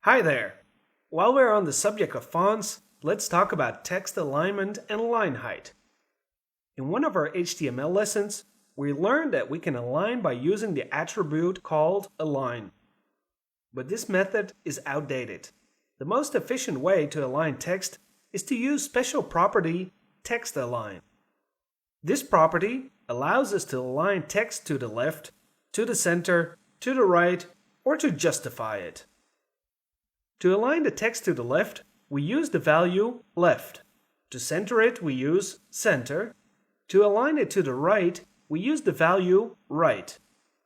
Hi there! While we're on the subject of fonts, let's talk about text alignment and line height. In one of our HTML lessons, we learned that we can align by using the attribute called align. But this method is outdated. The most efficient way to align text is to use special property text align. This property allows us to align text to the left, to the center, to the right, or to justify it. To align the text to the left, we use the value left. To center it, we use center. To align it to the right, we use the value right.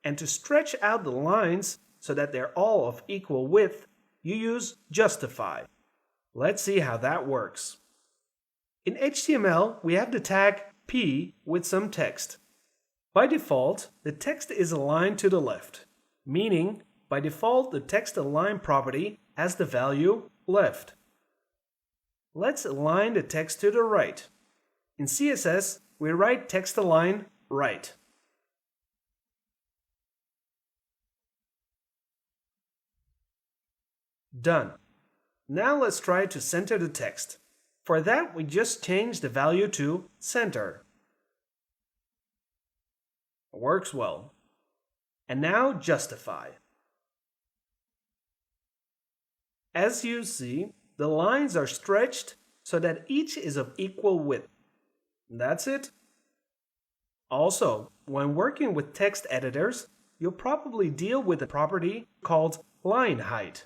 And to stretch out the lines so that they're all of equal width, you use justify. Let's see how that works. In HTML, we have the tag p with some text. By default, the text is aligned to the left, meaning by default the text align property has the value left. Let's align the text to the right. In CSS, we write text align right. Done. Now let's try to center the text. For that, we just change the value to center. Works well. And now justify. As you see, the lines are stretched so that each is of equal width. That's it. Also, when working with text editors, you'll probably deal with a property called line height.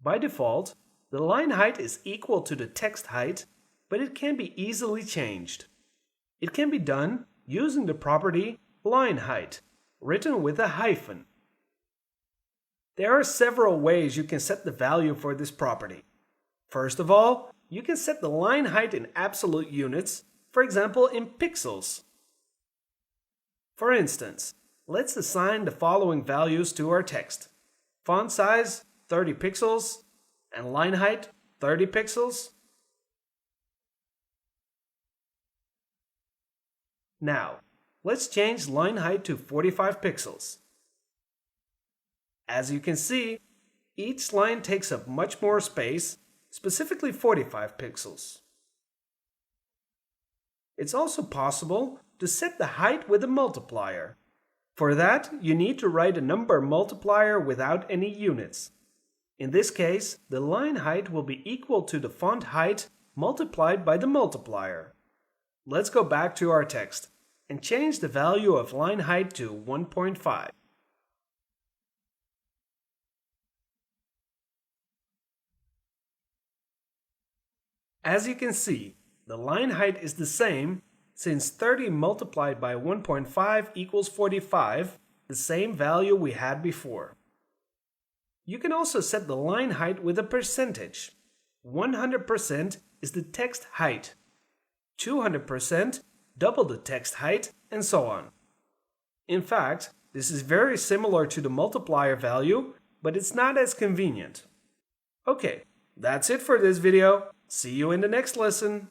By default, the line height is equal to the text height, but it can be easily changed. It can be done using the property line height, written with a hyphen. There are several ways you can set the value for this property. First of all, you can set the line height in absolute units, for example in pixels. For instance, let's assign the following values to our text. Font size 30 pixels and line height 30 pixels. Now, let's change line height to 45 pixels. As you can see, each line takes up much more space, specifically 45 pixels. It's also possible to set the height with a multiplier. For that, you need to write a number multiplier without any units. In this case, the line height will be equal to the font height multiplied by the multiplier. Let's go back to our text and change the value of line height to 1.5. As you can see, the line height is the same since 30 multiplied by 1.5 equals 45, the same value we had before. You can also set the line height with a percentage. 100% is the text height. 200% double the text height, and so on. In fact, this is very similar to the multiplier value, but it's not as convenient. Okay, that's it for this video. See you in the next lesson.